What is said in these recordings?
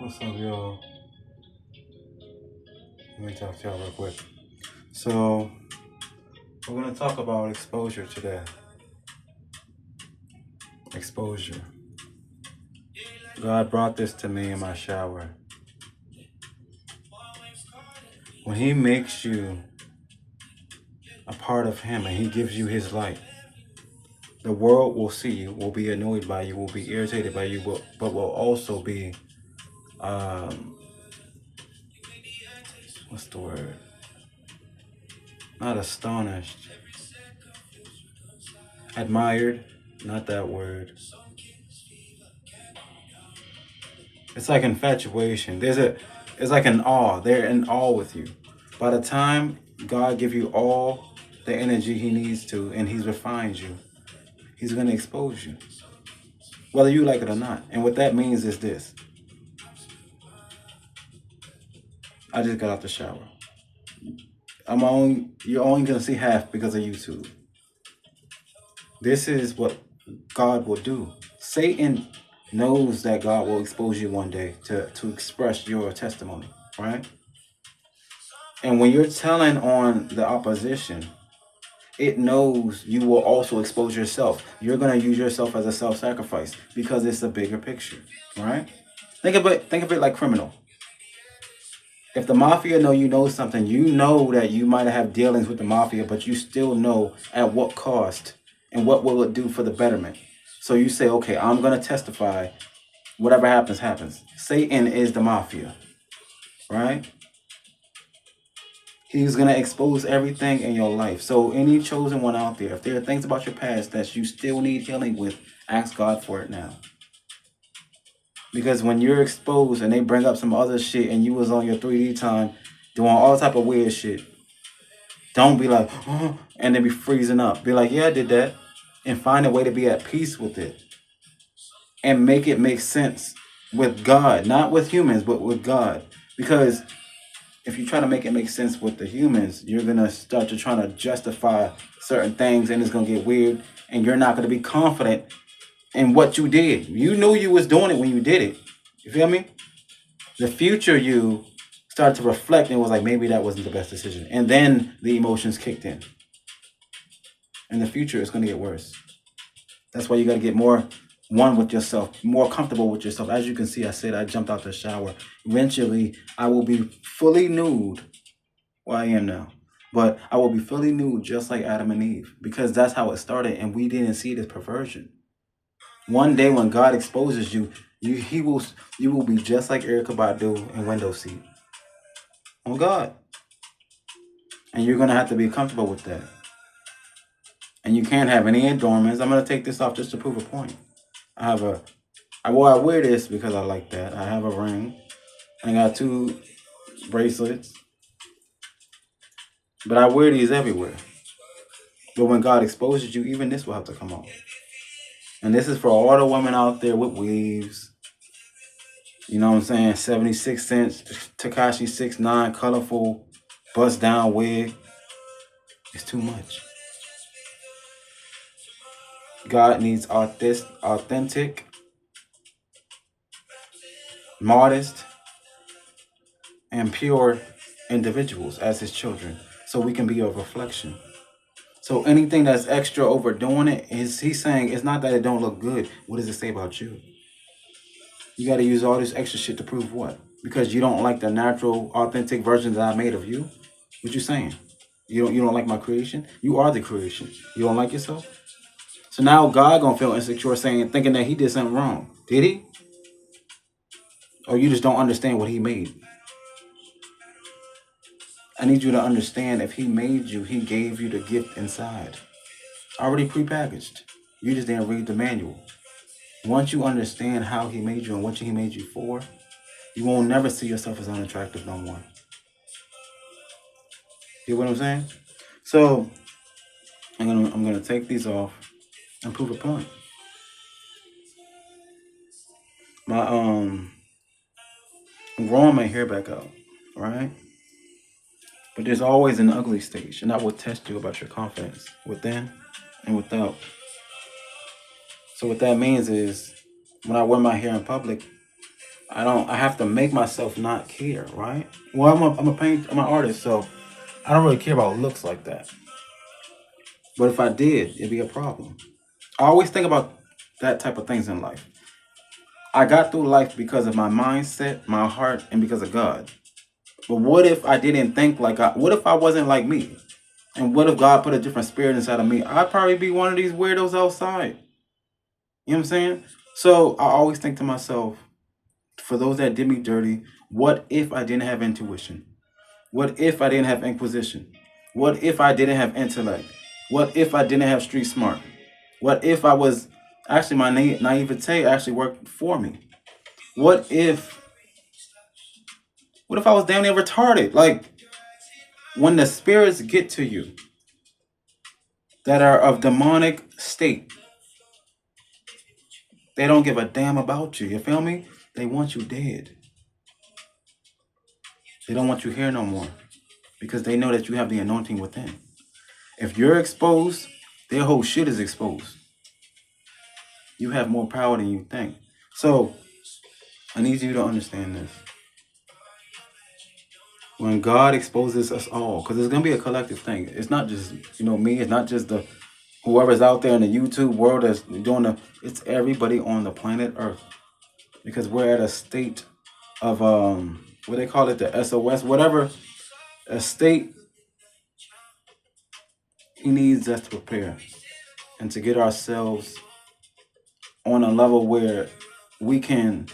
What's up, y'all? Let me talk to y'all real quick. So, we're going to talk about exposure today. Exposure. God brought this to me in my shower. When He makes you a part of Him and He gives you His light, the world will see you, will be annoyed by you, will be irritated by you, but will also be, what's the word? Not astonished. Admired, not that word. It's like infatuation. It's like an awe. They're in awe with you. By the time God give you all the energy He needs to, and He's refined you, He's going to expose you, whether you like it or not. And what that means is this: I just got out the shower. You're only going to see half because of YouTube. This is what God will do. Satan knows that God will expose you one day to express your testimony, right? And when you're telling on the opposition, it knows you will also expose yourself. You're going to use yourself as a self-sacrifice because it's a bigger picture, right? Think of it like criminal. If the mafia know you know something, you know that you might have dealings with the mafia, but you still know at what cost and what will it do for the betterment. So you say, okay, I'm going to testify. Whatever happens, happens. Satan is the mafia, right? He's going to expose everything in your life. So any chosen one out there, if there are things about your past that you still need healing with, ask God for it now. Because when you're exposed and they bring up some other shit and you was on your 3D time doing all type of weird shit, don't be like, oh, and then be freezing up. Be like, yeah, I did that. And find a way to be at peace with it. And make it make sense with God. Not with humans, but with God. Because if you try to make it make sense with the humans, you're going to start to try to justify certain things and it's going to get weird. And you're not going to be confident in what you did. You knew you was doing it when you did it. You feel me? The future you started to reflect and was like, maybe that wasn't the best decision. And then the emotions kicked in. In the future, it's going to get worse. That's why you got to get more one with yourself, more comfortable with yourself. As you can see, I said I jumped out the shower. Eventually, I will be fully nude. Well, I am now. But I will be fully nude just like Adam and Eve. Because that's how it started. And we didn't see this perversion. One day when God exposes you, you will be just like Erica Badu in Window Seat. On God. And you're going to have to be comfortable with that. And you can't have any adornments. I'm going to take this off just to prove a point. I wear this because I like that. I have a ring. I got 2 bracelets. But I wear these everywhere. But when God exposes you, even this will have to come off. And this is for all the women out there with weaves. You know what I'm saying? 76 cents, Takashi 6'9", colorful, bust down wig. It's too much. God needs authentic, modest, and pure individuals as His children, so we can be a reflection. So anything that's extra overdoing it, He's saying it's not that it don't look good. What does it say about you? You got to use all this extra shit to prove what? Because you don't like the natural, authentic version that I made of you? What you saying? You don't like my creation? You are the creation. You don't like yourself? So now God gonna feel insecure thinking that He did something wrong. Did He? Or you just don't understand what He made? I need you to understand if He made you, He gave you the gift inside. Already prepackaged. You just didn't read the manual. Once you understand how He made you and what He made you for, you won't never see yourself as unattractive no more. You know what I'm saying? So I'm gonna take these off and prove a point. I'm growing my hair back out, right? But there's always an ugly stage, and I will test you about your confidence within and without. So what that means is when I wear my hair in public, I have to make myself not care, right? Well, I'm an artist, so I don't really care about looks like that. But if I did, it'd be a problem. I always think about that type of things in life. I got through life because of my mindset, my heart, and because of God. But what if I didn't think like what if I wasn't like me? And what if God put a different spirit inside of me? I'd probably be one of these weirdos outside. You know what I'm saying? So I always think to myself, for those that did me dirty, what if I didn't have intuition? What if I didn't have inquisition? What if I didn't have intellect? What if I didn't have street smart? What if I was actually my naivete actually worked for me? What if I was damn near retarded? Like when the spirits get to you that are of demonic state, they don't give a damn about you. You feel me? They want you dead. They don't want you here no more because they know that you have the anointing within. If you're exposed, their whole shit is exposed. You have more power than you think. So I need you to understand this. When God exposes us all, because it's gonna be a collective thing. It's not just me. It's not just the whoever's out there in the YouTube world that's doing it's everybody on the planet Earth. Because we're at a state of what they call it, the SOS, whatever, a state he needs us to prepare and to get ourselves on a level where we can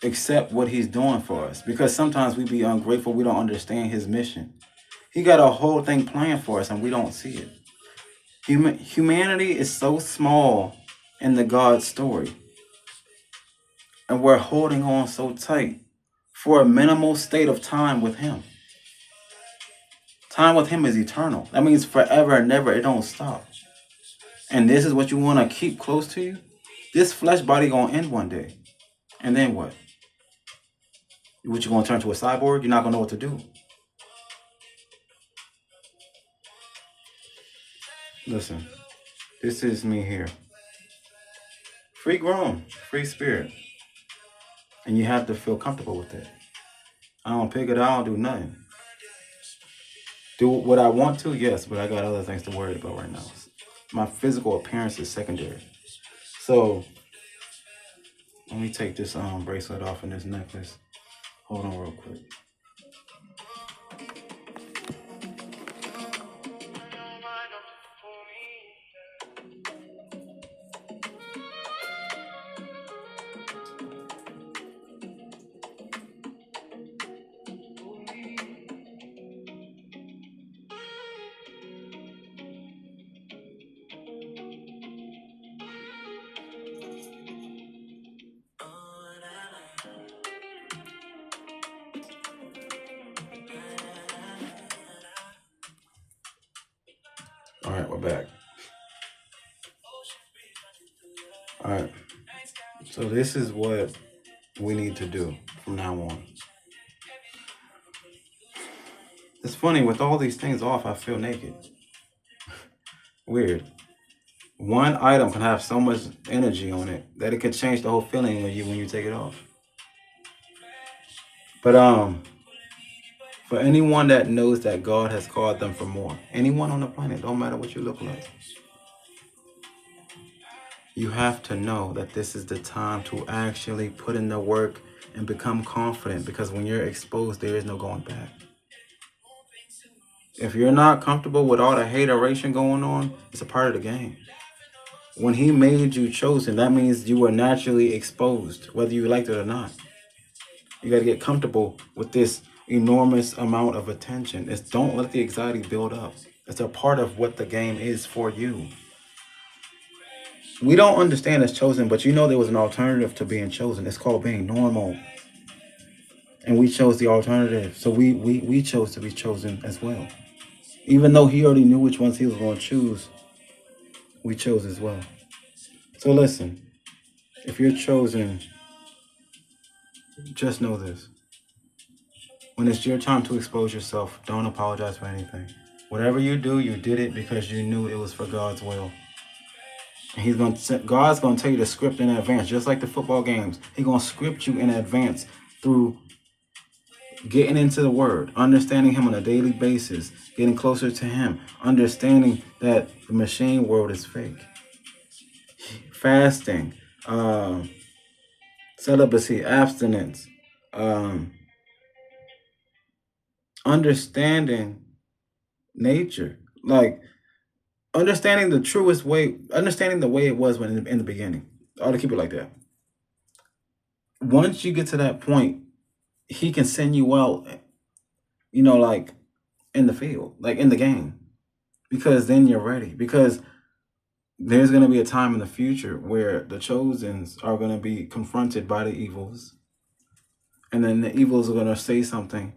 accept what he's doing for us. Because sometimes we be ungrateful, we don't understand his mission. He got a whole thing planned for us and we don't see it. Humanity is so small in the God story. And we're holding on so tight for a minimal state of time with him. Time with him is eternal. That means forever and never. It don't stop. And this is what you want to keep close to you? This flesh body going to end one day. And then what? What, you going to turn to a cyborg? You're not going to know what to do. Listen, this is me here. Free grown, free spirit. And you have to feel comfortable with it. I don't pick it, I don't do nothing. Do what I want to, yes, but I got other things to worry about right now. My physical appearance is secondary. So let me take this bracelet off and this necklace. Hold on real quick. All right, we're back. All right. So this is what we need to do from now on. It's funny, with all these things off, I feel naked. Weird. One item can have so much energy on it that it could change the whole feeling of you when you take it off. But for anyone that knows that God has called them for more, anyone on the planet, don't matter what you look like, you have to know that this is the time to actually put in the work and become confident, because when you're exposed, there is no going back. If you're not comfortable with all the hateration going on, it's a part of the game. When he made you chosen, that means you were naturally exposed, whether you liked it or not. You got to get comfortable with this enormous amount of attention. Don't let the anxiety build up. It's a part of what the game is for you. We don't understand as chosen, but there was an alternative to being chosen. It's called being normal. And we chose the alternative. So we chose to be chosen as well. Even though he already knew which ones he was going to choose, we chose as well. So listen, if you're chosen, just know this. When it's your time to expose yourself, don't apologize for anything. Whatever you do, you did it because you knew it was for God's will. God's gonna tell you the script in advance, just like the football games. He's gonna script you in advance through getting into the Word, understanding Him on a daily basis, getting closer to Him, understanding that the machine world is fake, fasting, celibacy, abstinence, um, understanding nature, like understanding the truest way, understanding the way it was when in the beginning. I ought to keep it like that. Once you get to that point, He can send you out, like in the field, like in the game, because then you're ready. Because there's going to be a time in the future where the chosens are going to be confronted by the evils, and then the evils are going to say something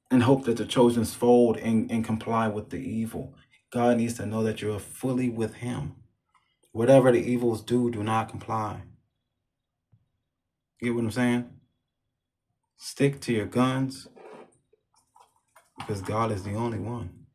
and hope that the chosens fold and comply with the evil. God needs to know that you're fully with Him. Whatever the evils do not comply. You get what I'm saying? Stick to your guns, because God is the only one.